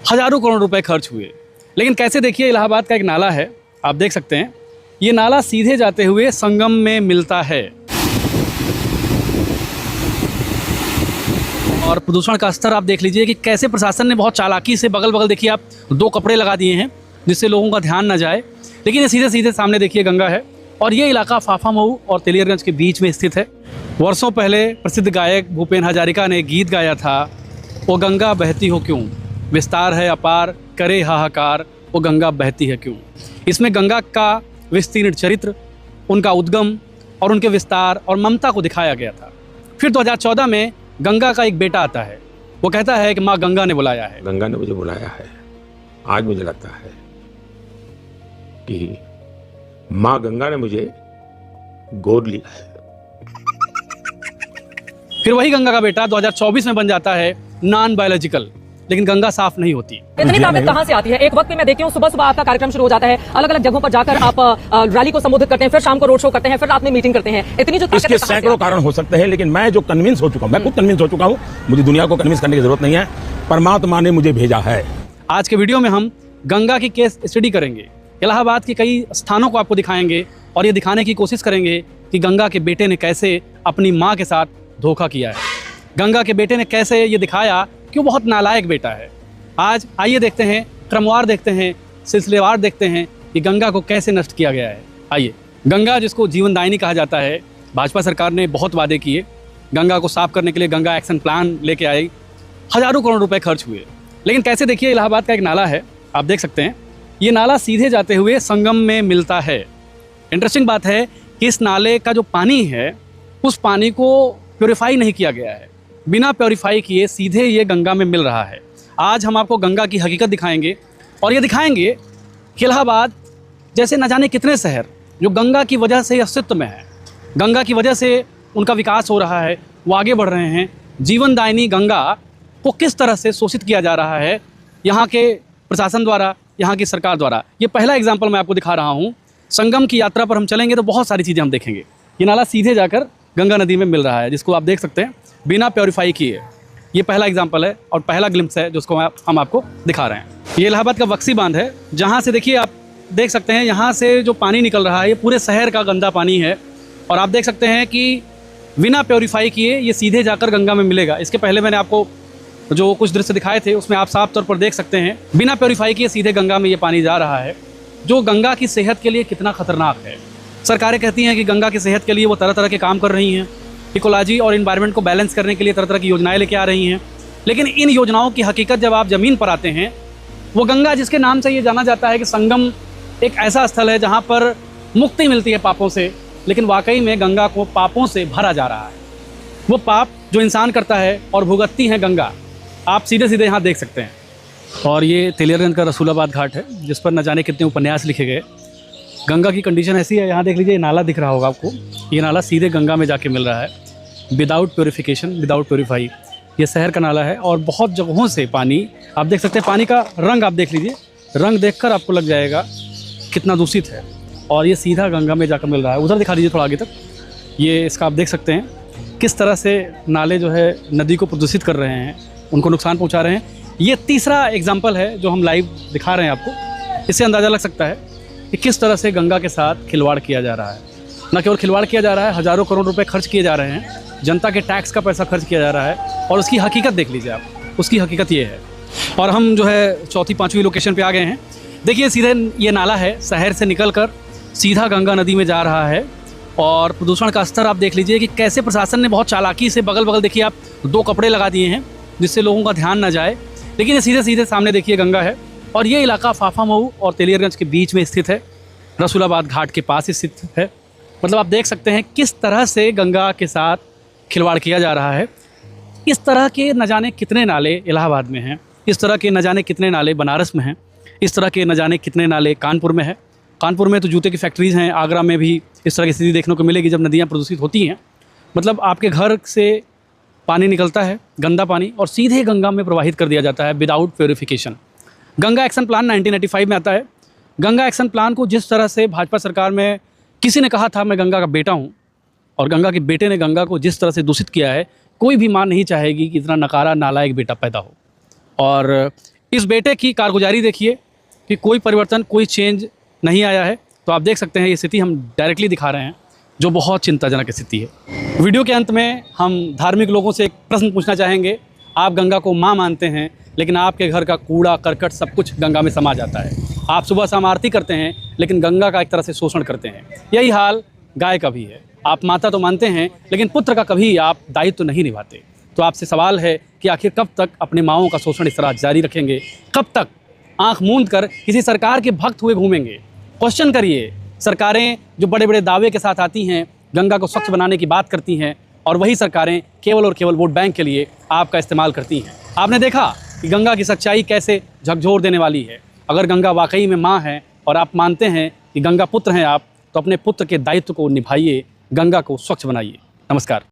हजारों करोड़ रुपए खर्च हुए, लेकिन कैसे देखिए इलाहाबाद का एक नाला है, आप देख सकते हैं, ये नाला सीधे जाते हुए संगम में मिलता है और प्रदूषण का स्तर आप देख लीजिए कि कैसे प्रशासन ने बहुत चालाकी से बगल बगल देखिए आप 2 कपड़े लगा दिए हैं जिससे लोगों का ध्यान न जाए, लेकिन ये सीधे सीधे सामने देखिए गंगा है और ये इलाका फाफामऊ और तेलियरगंज के बीच में स्थित है। वर्षों पहले प्रसिद्ध गायक भूपेन हजारिका ने गीत गाया था, वो गंगा बहती हो क्यों, विस्तार है अपार करे हाहाकार, वो गंगा बहती है क्यों। इसमें गंगा का विस्तीर्ण चरित्र, उनका उद्गम और उनके विस्तार और ममता को दिखाया गया था। फिर 2014 में गंगा का एक बेटा आता है, वो कहता है कि माँ गंगा ने बुलाया है। गंगा ने मुझे बुलाया है। आज मुझे लगता है कि माँ गंगा ने मुझे गोद लिया है। फिर वही गंगा का बेटा 2024 में बन जाता है नॉन बायोलॉजिकल, लेकिन गंगा साफ नहीं होती। इतनी ताकत कहाँ से आती है? एक वक्त पे मैं देखती हूँ सुबह सुबह आपका कार्यक्रम शुरू हो जाता है, अलग अलग जगहों पर जाकर आप रैली को संबोधित करते हैं, फिर शाम को रोड शो करते हैं, फिर रात में मीटिंग करते हैं। इतनी जो इसके सैकड़ों कारण हो सकते हैं, लेकिन मैं जो कन्विंस हो चुका हूँ, मैं खुद कन्विंस हो चुका हूँ, मुझे दुनिया को कन्विंस करने की जरूरत नहीं है, परमात्मा ने मुझे भेजा है। आज के वीडियो में हम गंगा की केस स्टडी करेंगे, इलाहाबाद के कई स्थानों को आपको दिखाएंगे और ये दिखाने की कोशिश करेंगे कि गंगा के बेटे ने कैसे अपनी माँ के साथ धोखा किया है। गंगा के बेटे ने कैसे ये दिखाया कि वो बहुत नालायक बेटा है। आज आइए देखते हैं, क्रमवार देखते हैं, सिलसिलेवार देखते हैं कि गंगा को कैसे नष्ट किया गया है। आइए, गंगा जिसको जीवनदायिनी कहा जाता है, भाजपा सरकार ने बहुत वादे किए, गंगा को साफ करने के लिए गंगा एक्शन प्लान लेके आई, हजारों करोड़ रुपए खर्च हुए, लेकिन कैसे देखिए इलाहाबाद का एक नाला है, आप देख सकते हैं, ये नाला सीधे जाते हुए संगम में मिलता है। इंटरेस्टिंग बात है कि इस नाले का जो पानी है उस पानी को प्योरीफाई नहीं किया गया है, बिना प्योरीफाई किए सीधे ये गंगा में मिल रहा है। आज हम आपको गंगा की हकीकत दिखाएंगे और ये दिखाएंगे कि इलाहाबाद जैसे न जाने कितने शहर जो गंगा की वजह से अस्तित्व में है, गंगा की वजह से उनका विकास हो रहा है, वो आगे बढ़ रहे हैं, जीवनदायिनी गंगा को किस तरह से शोषित किया जा रहा है यहाँ के प्रशासन द्वारा, यहाँ की सरकार द्वारा। ये पहला एग्जाम्पल मैं आपको दिखा रहा हूँ। संगम की यात्रा पर हम चलेंगे तो बहुत सारी चीज़ें हम देखेंगे। ये नाला सीधे जाकर गंगा नदी में मिल रहा है, जिसको आप देख सकते हैं बिना प्योरीफाई किए। ये पहला एग्जाम्पल है और पहला ग्लिम्प्स है जिसको हम आपको दिखा रहे हैं। ये इलाहाबाद का बक्सी बांध है, जहाँ से देखिए आप देख सकते हैं, यहाँ से जो पानी निकल रहा है ये पूरे शहर का गंदा पानी है और आप देख सकते हैं कि बिना प्योरीफाई किए ये सीधे जाकर गंगा में मिलेगा। इसके पहले मैंने आपको जो कुछ दृश्य दिखाए थे उसमें आप साफ तौर पर देख सकते हैं बिना प्योरीफाई किए सीधे गंगा में ये पानी जा रहा है, जो गंगा की सेहत के लिए कितना खतरनाक है। सरकारें कहती हैं कि गंगा की सेहत के लिए वो तरह तरह के काम कर रही हैं, इकोलॉजी और इन्वायरमेंट को बैलेंस करने के लिए तरह तरह की योजनाएं लेके आ रही हैं, लेकिन इन योजनाओं की हकीकत जब आप ज़मीन पर आते हैं, वो गंगा जिसके नाम से ये जाना जाता है कि संगम एक ऐसा स्थल है जहाँ पर मुक्ति मिलती है पापों से, लेकिन वाकई में गंगा को पापों से भरा जा रहा है। वो पाप जो इंसान करता है और भुगतती हैं गंगा, आप सीधे सीधे यहाँ देख सकते हैं। और ये तेलियरगंज का रसूलाबाद घाट है, जिस पर न जाने कितने उपन्यास लिखे गए। गंगा की कंडीशन ऐसी है, यहाँ देख लीजिए, ये नाला दिख रहा होगा आपको, ये नाला सीधे गंगा में जाके मिल रहा है विदाउट प्योरीफिकेशन, विदाउट प्योरीफाई। ये शहर का नाला है और बहुत जगहों से पानी आप देख सकते हैं। पानी का रंग आप देख लीजिए, रंग देखकर आपको लग जाएगा कितना दूषित है, और ये सीधा गंगा में जाकर मिल रहा है। उधर दिखा दीजिए थोड़ा आगे तक, ये इसका आप देख सकते हैं किस तरह से नाले जो है नदी को प्रदूषित कर रहे हैं, उनको नुकसान पहुंचा रहे हैं। ये तीसरा एग्जाम्पल है जो हम लाइव दिखा रहे हैं आपको। इससे अंदाज़ा लग सकता है कि किस तरह से गंगा के साथ खिलवाड़ किया जा रहा है। न केवल खिलवाड़ किया जा रहा है, हज़ारों करोड़ रुपए खर्च किए जा रहे हैं, जनता के टैक्स का पैसा खर्च किया जा रहा है, और उसकी हकीकत देख लीजिए आप, उसकी हकीकत ये है। और हम जो है चौथी पाँचवीं लोकेशन पर आ गए हैं। देखिए सीधे ये नाला है, शहर से निकल कर सीधा गंगा नदी में जा रहा है, और प्रदूषण का स्तर आप देख लीजिए कि कैसे प्रशासन ने बहुत चालाकी से बगल बगल देखिए आप 2 कपड़े लगा दिए हैं जिससे लोगों का ध्यान न जाए, लेकिन ये सीधे सीधे सामने देखिए गंगा है। और ये इलाका फाफामऊ और तेलियरगंज के बीच में स्थित है, रसूलाबाद घाट के पास स्थित है। मतलब आप देख सकते हैं किस तरह से गंगा के साथ खिलवाड़ किया जा रहा है। इस तरह के न जाने कितने नाले इलाहाबाद में हैं, इस तरह के न जाने कितने नाले बनारस में हैं, इस तरह के न जाने कितने नाले कानपुर में है। कानपुर में तो जूते की फैक्ट्रीज़ हैं, आगरा में भी इस तरह की स्थिति देखने को मिलेगी जब नदियाँ प्रदूषित होती हैं। मतलब आपके घर से पानी निकलता है, गंदा पानी, और सीधे गंगा में प्रवाहित कर दिया जाता है without purification. Ganga action plan 1985 में आता है। गंगा एक्शन प्लान को जिस तरह से भाजपा सरकार में किसी ने कहा था मैं गंगा का बेटा हूँ, और गंगा के बेटे ने गंगा को जिस तरह से दूषित किया है, कोई भी माँ नहीं चाहेगी कि इतना नकारा नालायक बेटा पैदा हो। और इस बेटे की कारगुजारी देखिए कि कोई परिवर्तन, कोई चेंज नहीं आया है। तो आप देख सकते हैं ये स्थिति हम डायरेक्टली दिखा रहे हैं, जो बहुत चिंताजनक स्थिति है। वीडियो के अंत में हम धार्मिक लोगों से एक प्रश्न पूछना चाहेंगे। आप गंगा को माँ मानते हैं, लेकिन आपके घर का कूड़ा करकट सब कुछ गंगा में समा जाता है। आप सुबह शाम आरती करते हैं, लेकिन गंगा का एक तरह से शोषण करते हैं। यही हाल गाय का भी है। आप माता तो मानते हैं, लेकिन पुत्र का कभी आप दायित्व तो नहीं निभाते। तो आपसे सवाल है कि आखिर कब तक अपनी माँओं का शोषण इस तरह जारी रखेंगे? कब तक आंख मूंद कर किसी सरकार के भक्त हुए घूमेंगे? क्वेश्चन करिए। सरकारें जो बड़े बड़े दावे के साथ आती हैं, गंगा को स्वच्छ बनाने की बात करती हैं, और वही सरकारें केवल और केवल वोट बैंक के लिए आपका इस्तेमाल करती हैं। आपने देखा कि गंगा की सच्चाई कैसे झकझोर देने वाली है। अगर गंगा वाकई में माँ है और आप मानते हैं कि गंगा पुत्र हैं आप, तो अपने पुत्र के दायित्व को निभाइए, गंगा को स्वच्छ बनाइए। नमस्कार।